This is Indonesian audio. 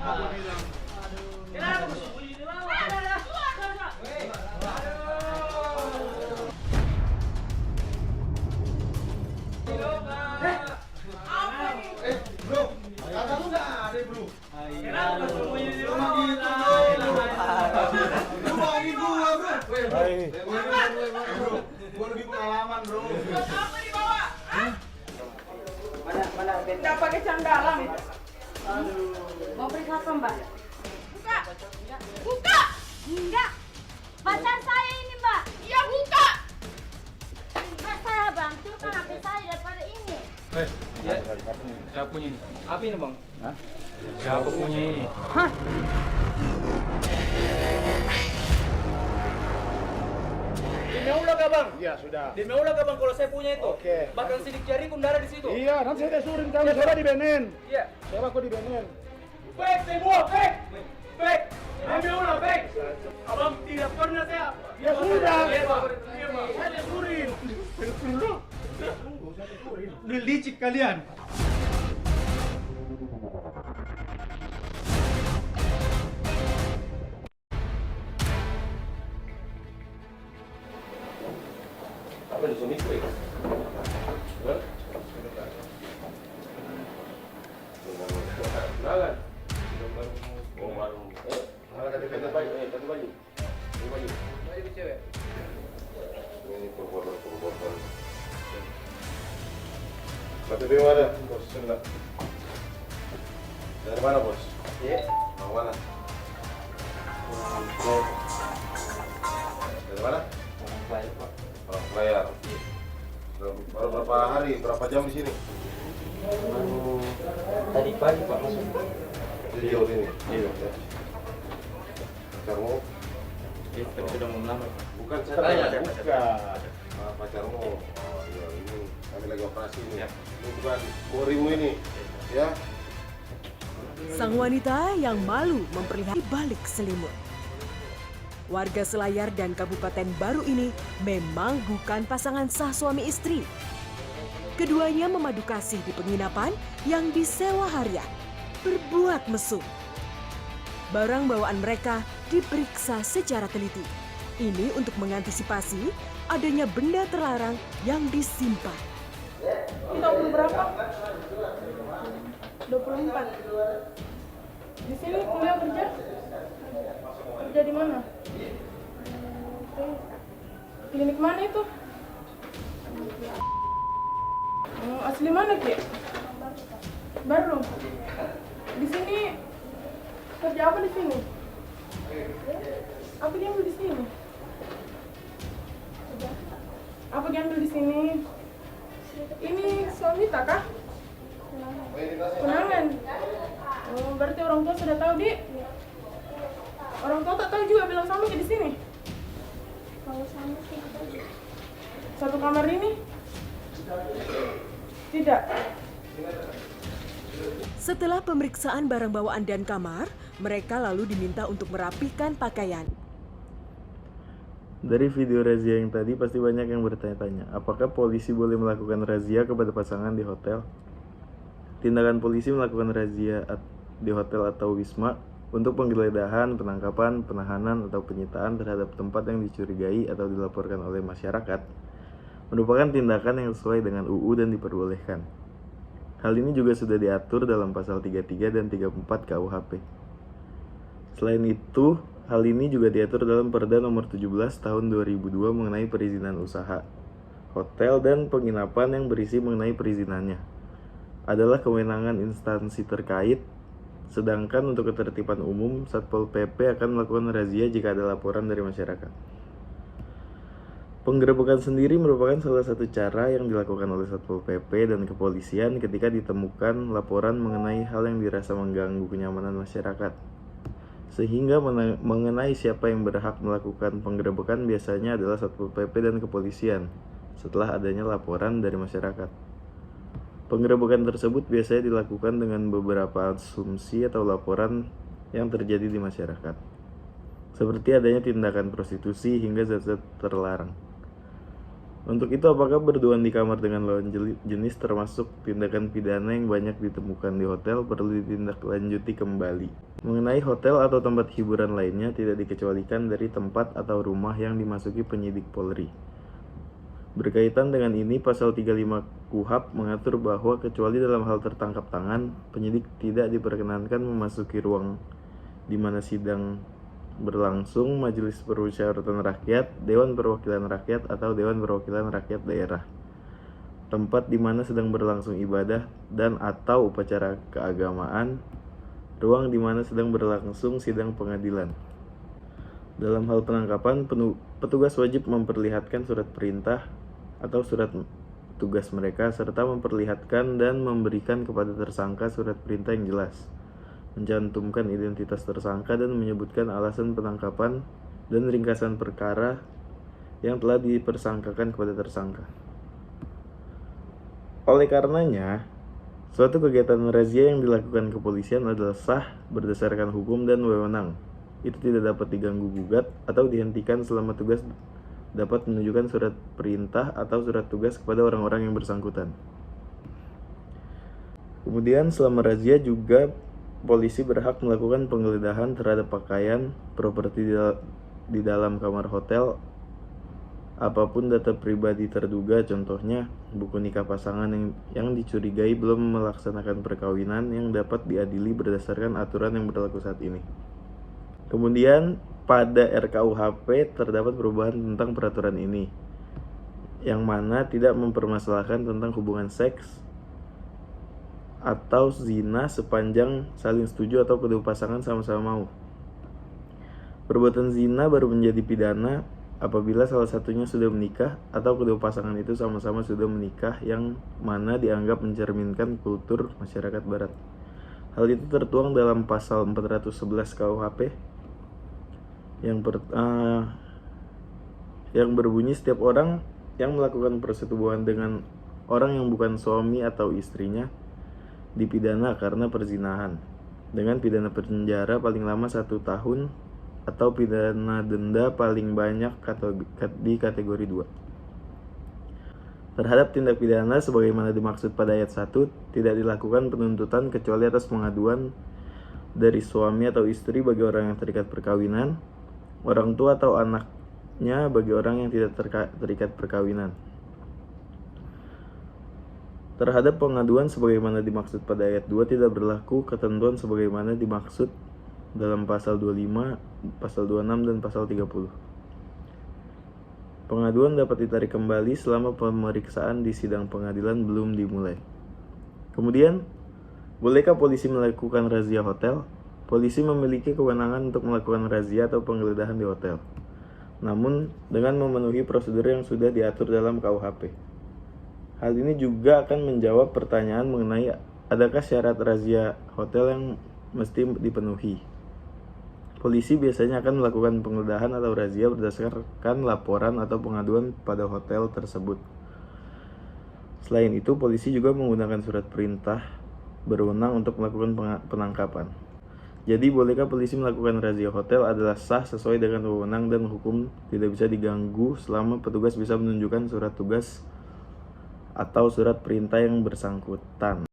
Gua lebih pengalaman, bro. Buat apa dibawa? Hah? Nggak pakai candalang. Mau periksa apa, Mbak? Buka. Buka. Enggak. Pacar saya ini, Mbak. Iya, buka. Mbak, saya bantu kan HP saya daripada ini. Ya. Siapa punya ini? Apa ini, Bang? Hah? Siapa punya ini? Hah? Demi Allah kah, Bang? Iya, sudah. Demi Allah kah, Bang, kalau saya punya itu? Oke. Bahkan sidik jari kundara di situ. Iya, nanti saya suruhin kamu coba di Benin. Iya. Coba aku di Benin. Baik, semua, baik. Baik. Demi Allah, baik. Abang tidak pernah saya. Ya sudah. Iya, Bang. Iya, Bang. Saya suruhin. Licik kalian. Apa di sini sih? Kenalan. Oh, baru. Kata baju. Baju cewek. Ini perbuatan. Batu di mana? Bos enggak. Dari mana, Bos? Iya. Mau mana? Dari mana? Baik, Pak. Oh, layar. Baru berapa hari, berapa jam di sini? Tadi pagi, Pak, masuk. Di jauh sini. Iya. Pacarmu? Iya, tapi sudah mau melamar. Bukan saya Tanya, tanya. Bukan. Pacarmu. Oh iya, ini kami lagi operasi ini. Ya. Ini bukan Morimu ini. Ya. Sang wanita yang malu memperlihatkan balik selimut. Warga Selayar dan Kabupaten Baru ini memang bukan pasangan sah suami istri. Keduanya memadu kasih di penginapan yang disewa harian, berbuat mesum. Barang bawaan mereka diperiksa secara teliti. Ini untuk mengantisipasi adanya benda terlarang yang disimpan. Kita umur berapa? 24. Di sini kuliah kerja? Kerja di mana? Klinik mana itu? Asli mana, Ki? Baru. Di sini kerja apa di sini? Apa dia ambil di sini? Apa dia ambil di sini? Ini suami tak kah? Tunangan. Oh, berarti orang tua sudah tahu, Di? Orang tua tak tahu juga bilang sama di sini? Kalau sama sih Satu kamar ini? Tidak. Setelah pemeriksaan barang bawaan dan kamar, mereka lalu diminta untuk merapikan pakaian. Dari video razia yang tadi pasti banyak yang bertanya-tanya, apakah polisi boleh melakukan razia kepada pasangan di hotel? Tindakan polisi melakukan razia di hotel atau wisma untuk penggeledahan, penangkapan, penahanan, atau penyitaan terhadap tempat yang dicurigai atau dilaporkan oleh masyarakat merupakan tindakan yang sesuai dengan UU dan diperbolehkan. Hal ini juga sudah diatur dalam pasal 33 dan 34 KUHP. Selain itu, hal ini juga diatur dalam Perda Nomor 17 Tahun 2002 mengenai perizinan usaha. Hotel dan penginapan yang berisi mengenai perizinannya adalah kewenangan instansi terkait, sedangkan untuk ketertiban umum, Satpol PP akan melakukan razia jika ada laporan dari masyarakat. Penggerebekan sendiri merupakan salah satu cara yang dilakukan oleh Satpol PP dan kepolisian ketika ditemukan laporan mengenai hal yang dirasa mengganggu kenyamanan masyarakat. Sehingga mengenai siapa yang berhak melakukan penggerebekan biasanya adalah Satpol PP dan kepolisian setelah adanya laporan dari masyarakat. Penggerebekan tersebut biasanya dilakukan dengan beberapa asumsi atau laporan yang terjadi di masyarakat, seperti adanya tindakan prostitusi hingga zat-zat terlarang. Untuk itu, apakah berduaan di kamar dengan lawan jenis termasuk tindakan pidana yang banyak ditemukan di hotel perlu ditindaklanjuti kembali. Mengenai hotel atau tempat hiburan lainnya tidak dikecualikan dari tempat atau rumah yang dimasuki penyidik Polri. Berkaitan dengan ini, pasal 35 KUHP mengatur bahwa kecuali dalam hal tertangkap tangan, penyidik tidak diperkenankan memasuki ruang di mana sidang berlangsung, majelis permusyawaratan rakyat, dewan perwakilan rakyat atau dewan perwakilan rakyat daerah, tempat di mana sedang berlangsung ibadah dan atau upacara keagamaan, ruang di mana sedang berlangsung sidang pengadilan. Dalam hal penangkapan, petugas wajib memperlihatkan surat perintah atau surat tugas mereka serta memperlihatkan dan memberikan kepada tersangka surat perintah yang jelas, mencantumkan identitas tersangka dan menyebutkan alasan penangkapan dan ringkasan perkara yang telah dipersangkakan kepada tersangka. Oleh karenanya, suatu kegiatan razia yang dilakukan kepolisian adalah sah berdasarkan hukum dan wewenang. Itu tidak dapat diganggu-gugat atau dihentikan selama tugas dapat menunjukkan surat perintah atau surat tugas kepada orang-orang yang bersangkutan. Kemudian selama razia juga polisi berhak melakukan penggeledahan terhadap pakaian, properti di dalam kamar hotel, apapun data pribadi terduga, contohnya buku nikah pasangan yang dicurigai belum melaksanakan perkawinan yang dapat diadili berdasarkan aturan yang berlaku saat ini. Kemudian pada RKUHP terdapat perubahan tentang peraturan ini, yang mana tidak mempermasalahkan tentang hubungan seks atau zina sepanjang saling setuju atau kedua pasangan sama-sama mau. Perbuatan zina baru menjadi pidana apabila salah satunya sudah menikah atau kedua pasangan itu sama-sama sudah menikah, yang mana dianggap mencerminkan kultur masyarakat barat. Hal itu tertuang dalam pasal 411 KUHP yang berbunyi setiap orang yang melakukan persetubuhan dengan orang yang bukan suami atau istrinya dipidana karena perzinahan dengan pidana penjara paling lama 1 tahun atau pidana denda paling banyak di kategori 2. Terhadap tindak pidana sebagaimana dimaksud pada ayat 1 tidak dilakukan penuntutan kecuali atas pengaduan dari suami atau istri bagi orang yang terikat perkawinan, orang tua atau anaknya bagi orang yang tidak terikat perkawinan. Terhadap pengaduan sebagaimana dimaksud pada ayat 2 tidak berlaku ketentuan sebagaimana dimaksud dalam pasal 25, pasal 26, dan pasal 30. Pengaduan dapat ditarik kembali selama pemeriksaan di sidang pengadilan belum dimulai. Kemudian, bolehkah polisi melakukan razia hotel? Polisi memiliki kewenangan untuk melakukan razia atau penggeledahan di hotel, namun dengan memenuhi prosedur yang sudah diatur dalam KUHP. Hal ini juga akan menjawab pertanyaan mengenai adakah syarat razia hotel yang mesti dipenuhi. Polisi biasanya akan melakukan penggeledahan atau razia berdasarkan laporan atau pengaduan pada hotel tersebut. Selain itu, polisi juga menggunakan surat perintah berwenang untuk melakukan penangkapan. Jadi, bolehkah polisi melakukan razia hotel adalah sah sesuai dengan wewenang dan hukum tidak bisa diganggu selama petugas bisa menunjukkan surat tugas atau surat perintah yang bersangkutan.